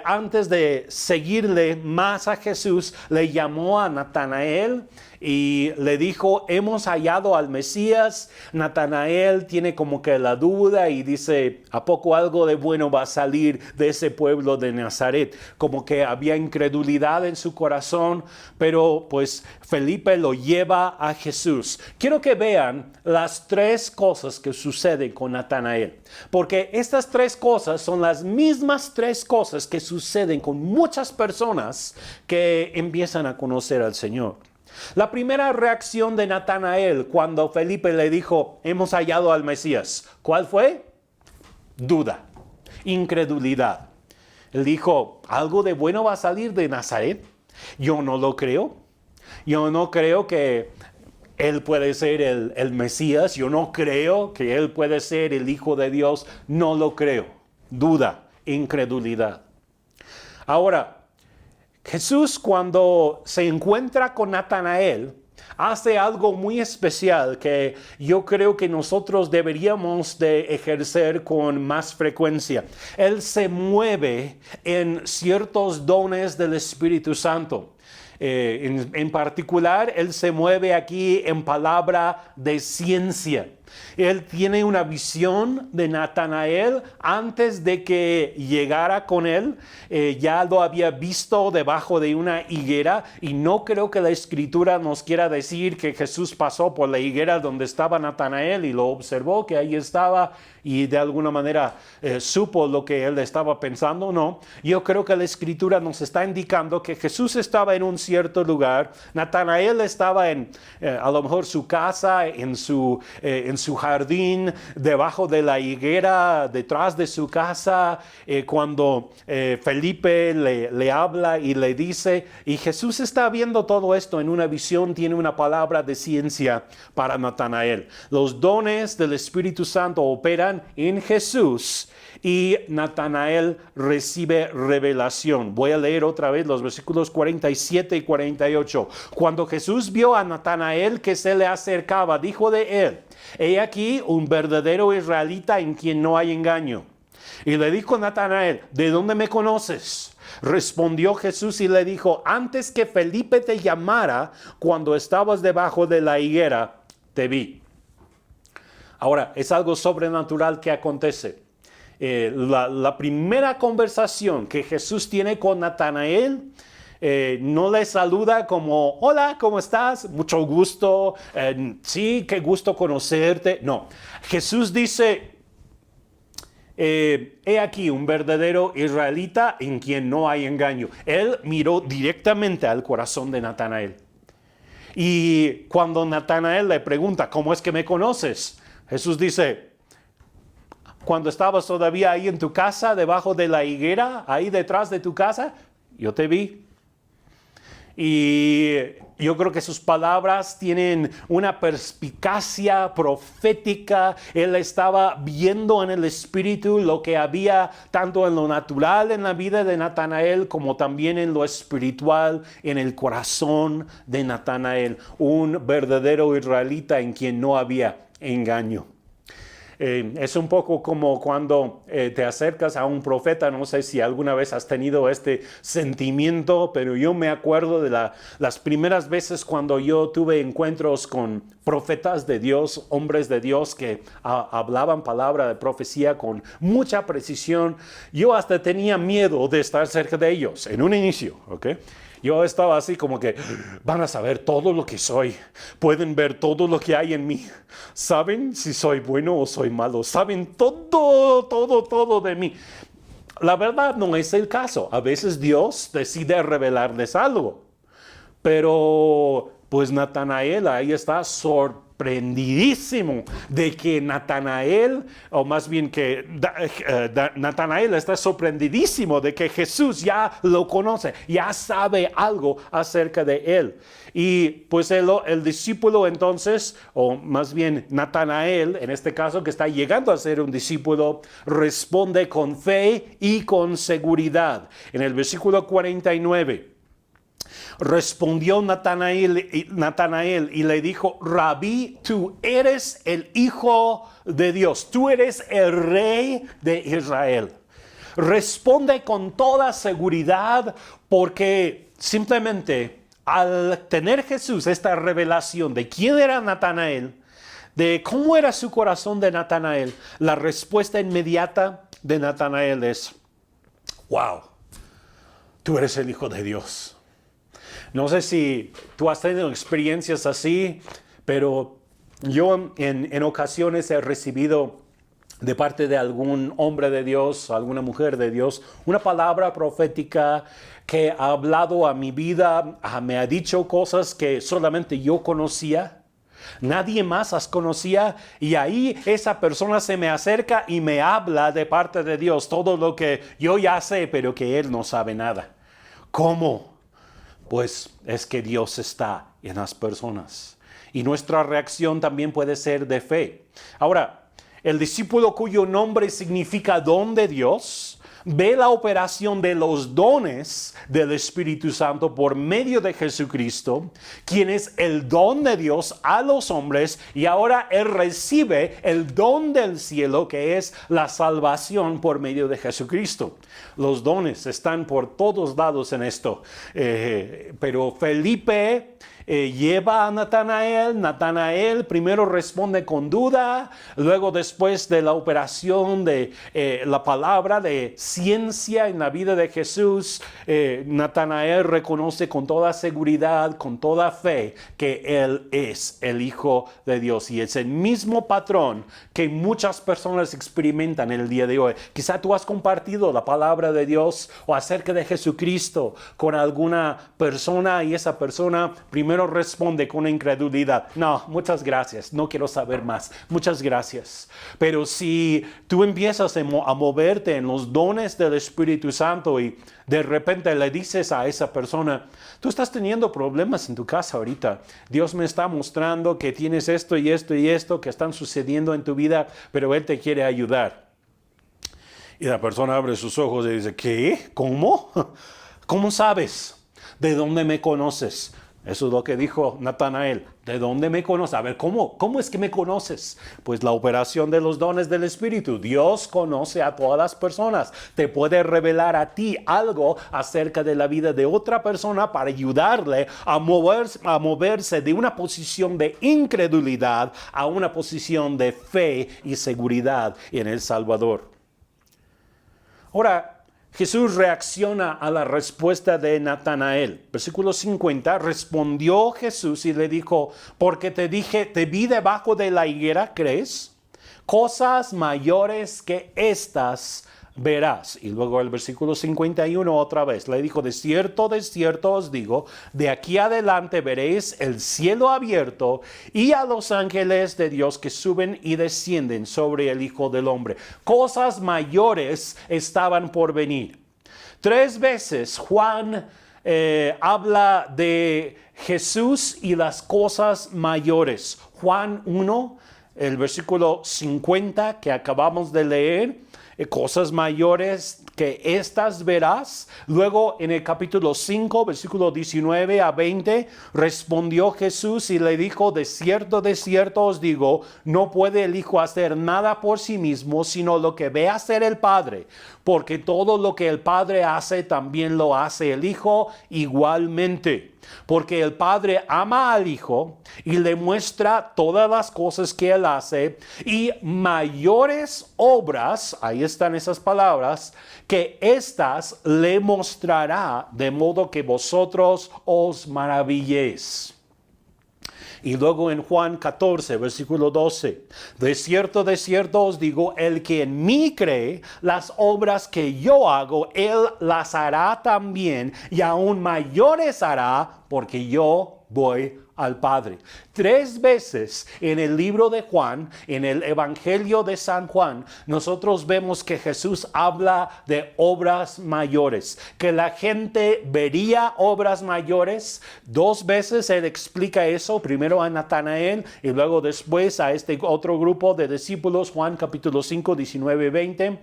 Antes de seguirle más a Jesús, le llamó a Natanael y le dijo, hemos hallado al Mesías. Natanael tiene como que la duda y dice, ¿a poco algo de bueno va a salir de ese pueblo de Nazaret? Como que había incredulidad en su corazón, pero pues Felipe lo lleva a Jesús. Quiero que vean las tres cosas que suceden con Natanael, porque estas tres cosas son las mismas tres cosas que suceden con muchas personas que empiezan a conocer al Señor. La primera reacción de Natanael cuando Felipe le dijo, hemos hallado al Mesías, ¿cuál fue? Duda, incredulidad. Él dijo, ¿algo de bueno va a salir de Nazaret? Yo no lo creo. Yo no creo que él puede ser el Mesías. Yo no creo que él puede ser el Hijo de Dios. No lo creo. Duda, incredulidad. Ahora, Jesús, cuando se encuentra con Natanael, hace algo muy especial que yo creo que nosotros deberíamos de ejercer con más frecuencia. Él se mueve en ciertos dones del Espíritu Santo. En particular, Él se mueve aquí en palabra de ciencia. Él tiene una visión de Natanael antes de que llegara con él. Ya lo había visto debajo de una higuera y no creo que la Escritura nos quiera decir que Jesús pasó por la higuera donde estaba Natanael y lo observó, que ahí estaba y de alguna manera supo lo que él estaba pensando. No, yo creo que la Escritura nos está indicando que Jesús estaba en un cierto lugar. Natanael estaba en a lo mejor su casa, en su jardín, debajo de la higuera, detrás de su casa, cuando Felipe le habla y le dice, y Jesús está viendo todo esto en una visión, tiene una palabra de ciencia para Natanael. Los dones del Espíritu Santo operan en Jesús y Natanael recibe revelación. Voy a leer otra vez los versículos 47 y 48. Cuando Jesús vio a Natanael que se le acercaba, dijo de él, he aquí un verdadero israelita en quien no hay engaño. Y le dijo Natanael, ¿de dónde me conoces? Respondió Jesús y le dijo, antes que Felipe te llamara, cuando estabas debajo de la higuera, te vi. Ahora, es algo sobrenatural que acontece. La primera conversación que Jesús tiene con Natanael, no le saluda como, hola, ¿cómo estás? Mucho gusto, sí, qué gusto conocerte. No, Jesús dice, he aquí un verdadero israelita en quien no hay engaño. Él miró directamente al corazón de Natanael. Y cuando Natanael le pregunta, ¿cómo es que me conoces? Jesús dice, cuando estabas todavía ahí en tu casa, debajo de la higuera, ahí detrás de tu casa, yo te vi. Y yo creo que sus palabras tienen una perspicacia profética. Él estaba viendo en el Espíritu lo que había tanto en lo natural en la vida de Natanael como también en lo espiritual en el corazón de Natanael. Un verdadero israelita en quien no había engaño. Es un poco como cuando te acercas a un profeta. No sé si alguna vez has tenido este sentimiento, pero yo me acuerdo de las primeras veces cuando yo tuve encuentros con profetas de Dios, hombres de Dios que hablaban palabra de profecía con mucha precisión. Yo hasta tenía miedo de estar cerca de ellos en un inicio, ¿ok? Yo estaba así como que van a saber todo lo que soy. Pueden ver todo lo que hay en mí. Saben si soy bueno o soy malo. Saben todo de mí. La verdad no es el caso. A veces Dios decide revelarles algo. Pero pues Natanael ahí está sorprendido sorprendidísimo de que Natanael, o más bien que Natanael está sorprendidísimo de que Jesús ya lo conoce, ya sabe algo acerca de él. Y pues el discípulo entonces, o más bien Natanael, en este caso que está llegando a ser un discípulo, responde con fe y con seguridad. En el versículo 49, respondió Natanael y le dijo: Rabí, tú eres el Hijo de Dios, tú eres el Rey de Israel. Responde con toda seguridad, porque simplemente al tener Jesús esta revelación de quién era Natanael, de cómo era su corazón de Natanael, la respuesta inmediata de Natanael es: wow, tú eres el Hijo de Dios. No sé si tú has tenido experiencias así, pero yo en ocasiones he recibido de parte de algún hombre de Dios, alguna mujer de Dios, una palabra profética que ha hablado a mi vida, me ha dicho cosas que solamente yo conocía. Nadie más las conocía, y ahí esa persona se me acerca y me habla de parte de Dios todo lo que yo ya sé, pero que él no sabe nada. ¿Cómo? Pues es que Dios está en las personas, y nuestra reacción también puede ser de fe. Ahora, el discípulo cuyo nombre significa don de Dios ve la operación de los dones del Espíritu Santo por medio de Jesucristo, quien es el don de Dios a los hombres, y ahora él recibe el don del cielo, que es la salvación por medio de Jesucristo. Los dones están por todos lados en esto, pero Felipe lleva a Natanael. Natanael primero responde con duda, luego después de la operación de la palabra de ciencia en la vida de Jesús, Natanael reconoce con toda seguridad, con toda fe, que él es el Hijo de Dios, y es el mismo patrón que muchas personas experimentan en el día de hoy. Quizá tú has compartido la palabra de Dios o acerca de Jesucristo con alguna persona, y esa persona primero responde con incredulidad: no, muchas gracias, no quiero saber más, muchas gracias. Pero si tú empiezas a moverte en los dones del Espíritu Santo y de repente le dices a esa persona: tú estás teniendo problemas en tu casa ahorita, Dios me está mostrando que tienes esto y esto y esto que están sucediendo en tu vida, pero Él te quiere ayudar. Y la persona abre sus ojos y dice: ¿qué? ¿Cómo? ¿Cómo sabes? ¿De dónde me conoces? Eso es lo que dijo Natanael. ¿De dónde me conoces? A ver, ¿cómo es que me conoces? Pues la operación de los dones del Espíritu. Dios conoce a todas las personas. Te puede revelar a ti algo acerca de la vida de otra persona para ayudarle a moverse de una posición de incredulidad a una posición de fe y seguridad en el Salvador. Ahora, Jesús reacciona a la respuesta de Natanael. Versículo 50, respondió Jesús y le dijo: porque te dije, te vi debajo de la higuera, ¿crees? Cosas mayores que estas verás. Y luego el versículo 51 otra vez le dijo: de cierto os digo, de aquí adelante veréis el cielo abierto y a los ángeles de Dios que suben y descienden sobre el Hijo del Hombre. Cosas mayores estaban por venir. 3 veces Juan habla de Jesús y las cosas mayores. Juan 1, el versículo 50 que acabamos de leer: cosas mayores que estas verás. Luego en el capítulo 5, versículo 19 a 20, respondió Jesús y le dijo: de cierto os digo, no puede el Hijo hacer nada por sí mismo, sino lo que ve hacer el Padre, porque todo lo que el Padre hace, también lo hace el Hijo igualmente. Porque el Padre ama al Hijo y le muestra todas las cosas que Él hace, y mayores obras, ahí están esas palabras, que éstas le mostrará, de modo que vosotros os maravilléis. Y luego en Juan 14, versículo 12, de cierto os digo, el que en mí cree, las obras que yo hago, él las hará también, y aún mayores hará, porque yo voy al Padre. 3 veces en el libro de Juan, en el Evangelio de San Juan, nosotros vemos que Jesús habla de obras mayores, que la gente vería obras mayores. 2 veces él explica eso, primero a Natanael y luego después a este otro grupo de discípulos, Juan capítulo 5, 19, 20.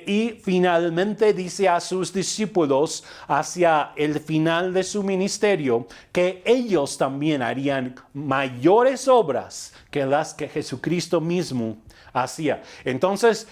Y finalmente dice a sus discípulos hacia el final de su ministerio que ellos también harían mayores obras que las que Jesucristo mismo hacía. Entonces,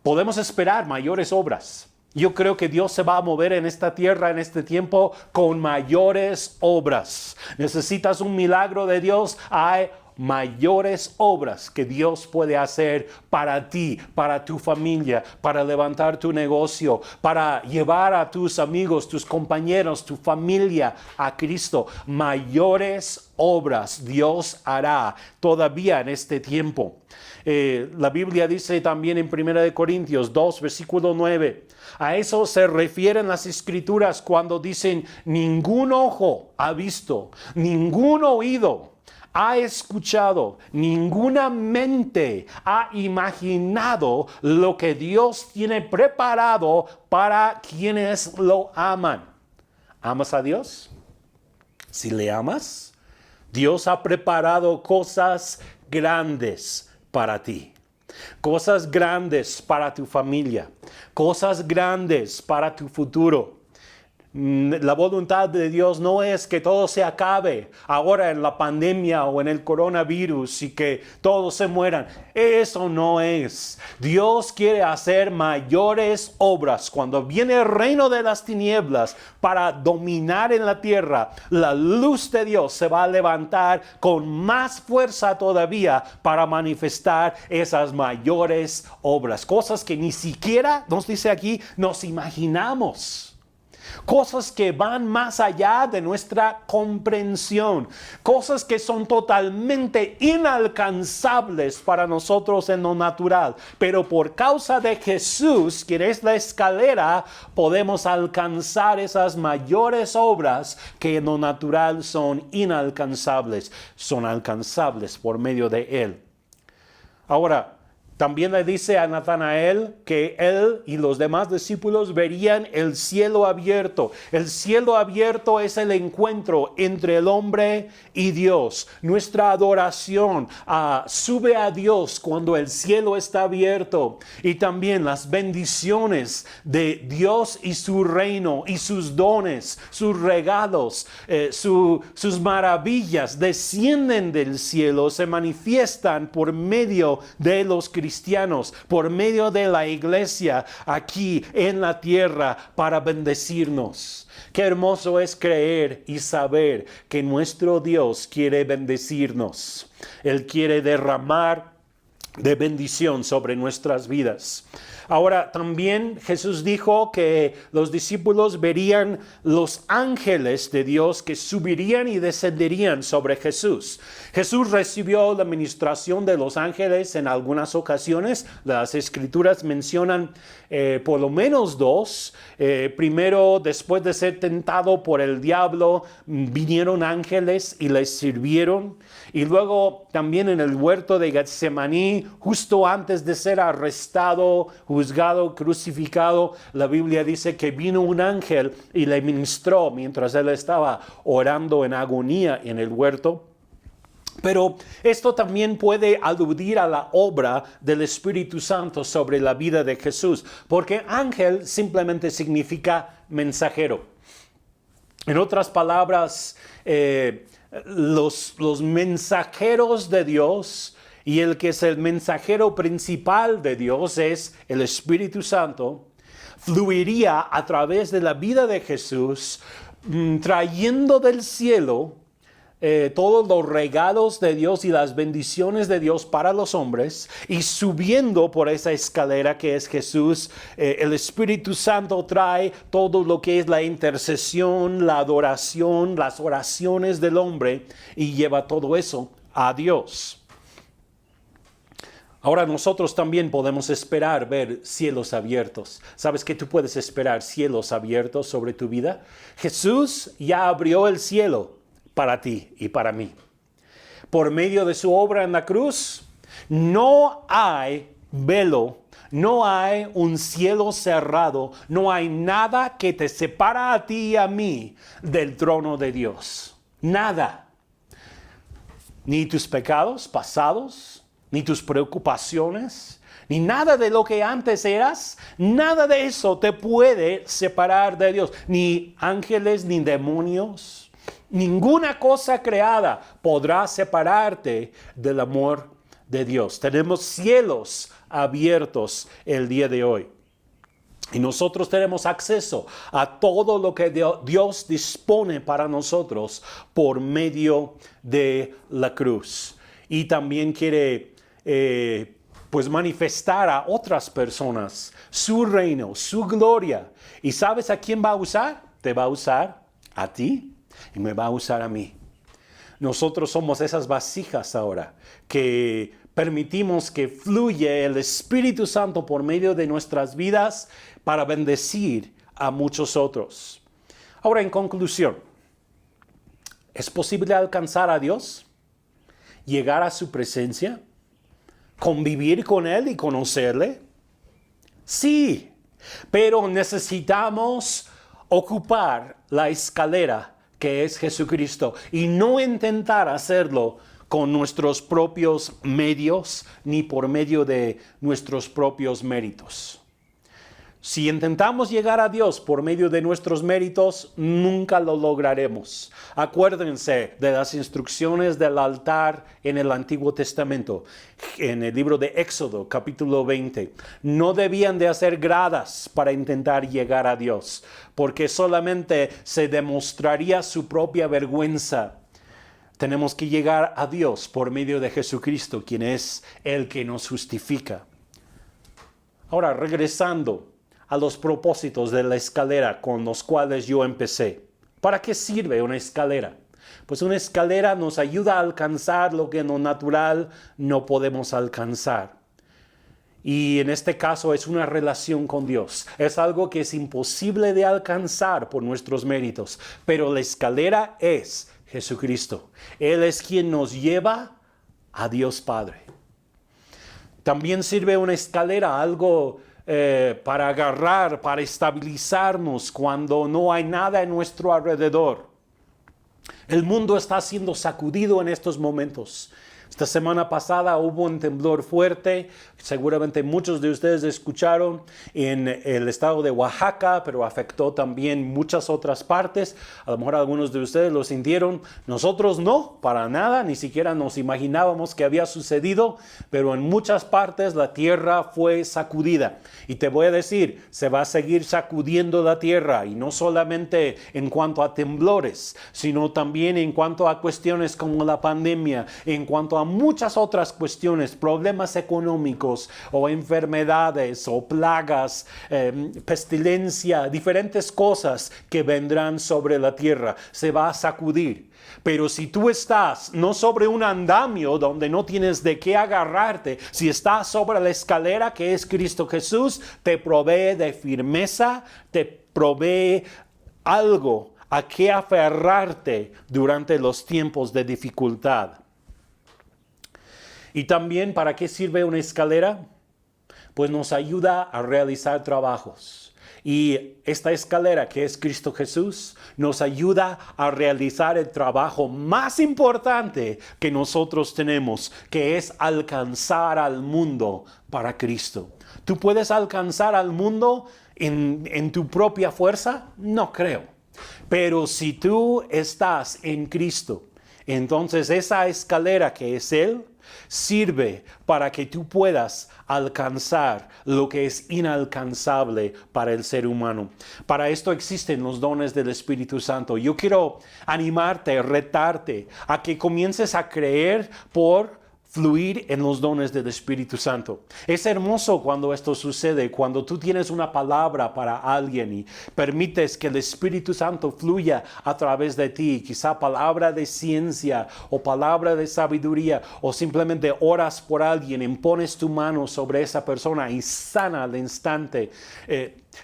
podemos esperar mayores obras. Yo creo que Dios se va a mover en esta tierra, en este tiempo, con mayores obras. ¿Necesitas un milagro de Dios? Hay mayores obras que Dios puede hacer para ti, para tu familia, para levantar tu negocio, para llevar a tus amigos, tus compañeros, tu familia a Cristo. Mayores obras Dios hará todavía en este tiempo. La Biblia dice también en 1 Corintios 2, versículo 9, a eso se refieren las Escrituras cuando dicen: ningún ojo ha visto, ningún oído ha escuchado, ninguna mente ha imaginado lo que Dios tiene preparado para quienes lo aman. ¿Amas a Dios? Si le amas, Dios ha preparado cosas grandes para ti. Cosas grandes para tu familia. Cosas grandes para tu futuro. La voluntad de Dios no es que todo se acabe ahora en la pandemia o en el coronavirus y que todos se mueran. Eso no es. Dios quiere hacer mayores obras. Cuando viene el reino de las tinieblas para dominar en la tierra, la luz de Dios se va a levantar con más fuerza todavía para manifestar esas mayores obras. Cosas que ni siquiera, nos dice aquí, nos imaginamos. Cosas que van más allá de nuestra comprensión. Cosas que son totalmente inalcanzables para nosotros en lo natural. Pero por causa de Jesús, quien es la escalera, podemos alcanzar esas mayores obras que en lo natural son inalcanzables. Son alcanzables por medio de Él. Ahora, también le dice a Natanael que él y los demás discípulos verían el cielo abierto. El cielo abierto es el encuentro entre el hombre y Dios. Nuestra adoración sube a Dios cuando el cielo está abierto. Y también las bendiciones de Dios y su reino y sus dones, sus regalos, sus maravillas descienden del cielo, se manifiestan por medio de los cristianos, por medio de la iglesia aquí en la tierra para bendecirnos. Qué hermoso es creer y saber que nuestro Dios quiere bendecirnos. Él quiere derramar de bendición sobre nuestras vidas. Ahora, también Jesús dijo que los discípulos verían los ángeles de Dios que subirían y descenderían sobre Jesús. Jesús recibió la ministración de los ángeles en algunas ocasiones. Las Escrituras mencionan por lo menos 2. Primero, después de ser tentado por el diablo, vinieron ángeles y les sirvieron. Y luego también en el huerto de Getsemaní, justo antes de ser arrestado, juzgado, crucificado, la Biblia dice que vino un ángel y le ministró mientras él estaba orando en agonía en el huerto. Pero esto también puede aludir a la obra del Espíritu Santo sobre la vida de Jesús, porque ángel simplemente significa mensajero. En otras palabras, los mensajeros de Dios, y el que es el mensajero principal de Dios es el Espíritu Santo, fluiría a través de la vida de Jesús, trayendo del cielo todos los regalos de Dios y las bendiciones de Dios para los hombres, y subiendo por esa escalera que es Jesús, el Espíritu Santo trae todo lo que es la intercesión, la adoración, las oraciones del hombre, y lleva todo eso a Dios. Ahora nosotros también podemos esperar ver cielos abiertos. ¿Sabes que tú puedes esperar cielos abiertos sobre tu vida? Jesús ya abrió el cielo para ti y para mí. Por medio de su obra en la cruz, no hay velo, no hay un cielo cerrado, no hay nada que te separa a ti y a mí del trono de Dios. Nada. Ni tus pecados pasados, ni tus preocupaciones, ni nada de lo que antes eras, nada de eso te puede separar de Dios. Ni ángeles, ni demonios, ninguna cosa creada podrá separarte del amor de Dios. Tenemos cielos abiertos el día de hoy. Y nosotros tenemos acceso a todo lo que Dios dispone para nosotros por medio de la cruz. Y también quiere pues manifestar a otras personas su reino, su gloria. ¿Y sabes a quién va a usar? Te va a usar a ti y me va a usar a mí. Nosotros somos esas vasijas ahora que permitimos que fluya el Espíritu Santo por medio de nuestras vidas para bendecir a muchos otros. Ahora, en conclusión, ¿es posible alcanzar a Dios? ¿Llegar a su presencia? ¿Convivir con Él y conocerle? Sí, pero necesitamos ocupar la escalera que es Jesucristo y no intentar hacerlo con nuestros propios medios ni por medio de nuestros propios méritos. Si intentamos llegar a Dios por medio de nuestros méritos, nunca lo lograremos. Acuérdense de las instrucciones del altar en el Antiguo Testamento, en el libro de Éxodo, capítulo 20. No debían de hacer gradas para intentar llegar a Dios, porque solamente se demostraría su propia vergüenza. Tenemos que llegar a Dios por medio de Jesucristo, quien es el que nos justifica. Ahora, regresando a los propósitos de la escalera con los cuales yo empecé. ¿Para qué sirve una escalera? Pues una escalera nos ayuda a alcanzar lo que en lo natural no podemos alcanzar. Y en este caso es una relación con Dios. Es algo que es imposible de alcanzar por nuestros méritos. Pero la escalera es Jesucristo. Él es quien nos lleva a Dios Padre. También sirve una escalera, algo para agarrar, para estabilizarnos cuando no hay nada en nuestro alrededor. El mundo está siendo sacudido en estos momentos. Esta semana pasada hubo un temblor fuerte, seguramente muchos de ustedes escucharon en el estado de Oaxaca, pero afectó también muchas otras partes. A lo mejor algunos de ustedes lo sintieron, nosotros no, para nada, ni siquiera nos imaginábamos que había sucedido, pero en muchas partes la tierra fue sacudida. Y te voy a decir, se va a seguir sacudiendo la tierra, y no solamente en cuanto a temblores, sino también en cuanto a cuestiones como la pandemia, en cuanto a muchas otras cuestiones, problemas económicos o enfermedades o plagas, pestilencia, diferentes cosas que vendrán sobre la tierra. Se va a sacudir. Pero si tú estás no sobre un andamio donde no tienes de qué agarrarte, si estás sobre la escalera que es Cristo Jesús, te provee de firmeza, te provee algo a qué aferrarte durante los tiempos de dificultad. Y también, ¿para qué sirve una escalera? Pues nos ayuda a realizar trabajos. Y esta escalera que es Cristo Jesús nos ayuda a realizar el trabajo más importante que nosotros tenemos, que es alcanzar al mundo para Cristo. ¿Tú puedes alcanzar al mundo en tu propia fuerza? No creo. Pero si tú estás en Cristo, entonces esa escalera que es Él, sirve para que tú puedas alcanzar lo que es inalcanzable para el ser humano. Para esto existen los dones del Espíritu Santo. Yo quiero animarte, retarte a que comiences a creer por fluir en los dones del Espíritu Santo. Es hermoso cuando esto sucede, cuando tú tienes una palabra para alguien y permites que el Espíritu Santo fluya a través de ti, quizá palabra de ciencia o palabra de sabiduría, o simplemente oras por alguien, impones tu mano sobre esa persona y sana al instante.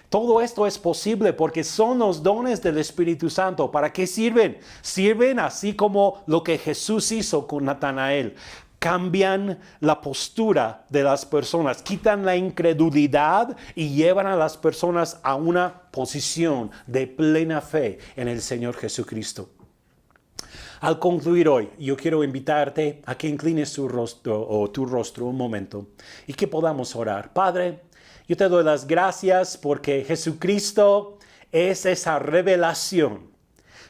Todo esto es posible porque son los dones del Espíritu Santo. ¿Para qué sirven? Sirven así como lo que Jesús hizo con Natanael. Cambian la postura de las personas, quitan la incredulidad y llevan a las personas a una posición de plena fe en el Señor Jesucristo. Al concluir hoy, yo quiero invitarte a que inclines tu rostro un momento y que podamos orar. Padre, yo te doy las gracias porque Jesucristo es esa revelación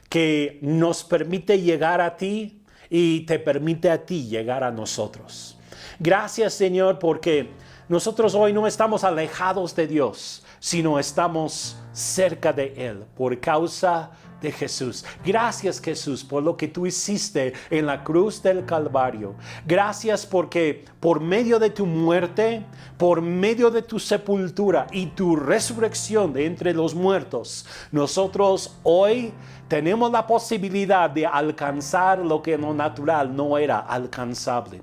que nos permite llegar a ti y te permite a ti llegar a nosotros. Gracias, Señor, porque nosotros hoy no estamos alejados de Dios, sino estamos cerca de Él por causa de Jesús. Gracias, Jesús, por lo que tú hiciste en la cruz del Calvario. Gracias porque por medio de tu muerte, por medio de tu sepultura y tu resurrección de entre los muertos, nosotros hoy tenemos la posibilidad de alcanzar lo que en lo natural no era alcanzable.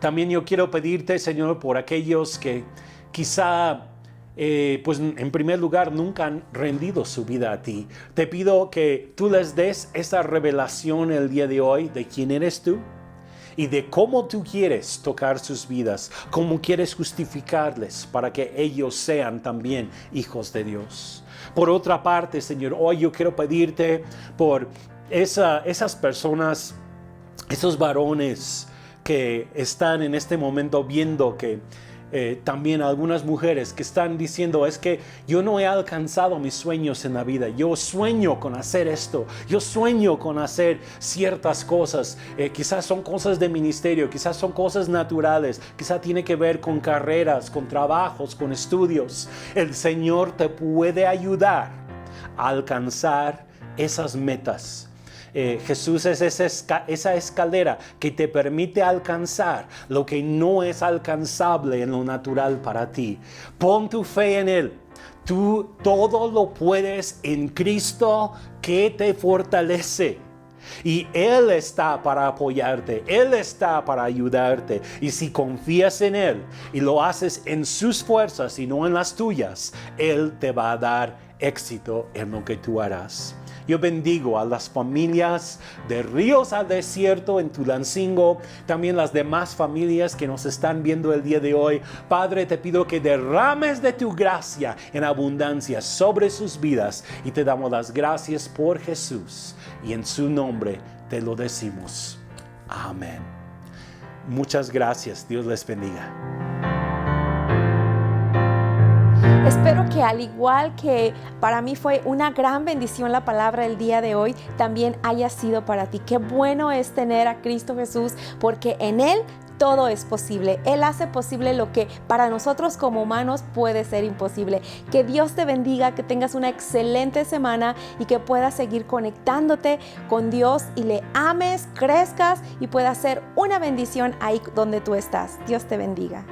También yo quiero pedirte, Señor, por aquellos que quizá pues en primer lugar nunca han rendido su vida a ti. Te pido que tú les des esa revelación el día de hoy de quién eres tú y de cómo tú quieres tocar sus vidas, cómo quieres justificarles para que ellos sean también hijos de Dios. Por otra parte, Señor, hoy yo quiero pedirte por esas personas, esos varones que están en este momento viendo que también algunas mujeres que están diciendo, es que yo no he alcanzado mis sueños en la vida, yo sueño con hacer esto, yo sueño con hacer ciertas cosas, quizás son cosas de ministerio, quizás son cosas naturales, quizás tiene que ver con carreras, con trabajos, con estudios. El Señor te puede ayudar a alcanzar esas metas. Jesús es esa escalera que te permite alcanzar lo que no es alcanzable en lo natural para ti. Pon tu fe en Él. Tú todo lo puedes en Cristo que te fortalece. Y Él está para apoyarte, Él está para ayudarte. Y si confías en Él y lo haces en sus fuerzas y no en las tuyas, Él te va a dar éxito en lo que tú harás. Yo bendigo a las familias de Ríos al Desierto en Tulancingo, también las demás familias que nos están viendo el día de hoy. Padre, te pido que derrames de tu gracia en abundancia sobre sus vidas y te damos las gracias por Jesús y en su nombre te lo decimos. Amén. Muchas gracias. Dios les bendiga. Espero que al igual que para mí fue una gran bendición la palabra el día de hoy, también haya sido para ti. Qué bueno es tener a Cristo Jesús, porque en Él todo es posible. Él hace posible lo que para nosotros como humanos puede ser imposible. Que Dios te bendiga, que tengas una excelente semana y que puedas seguir conectándote con Dios y le ames, crezcas y puedas ser una bendición ahí donde tú estás. Dios te bendiga.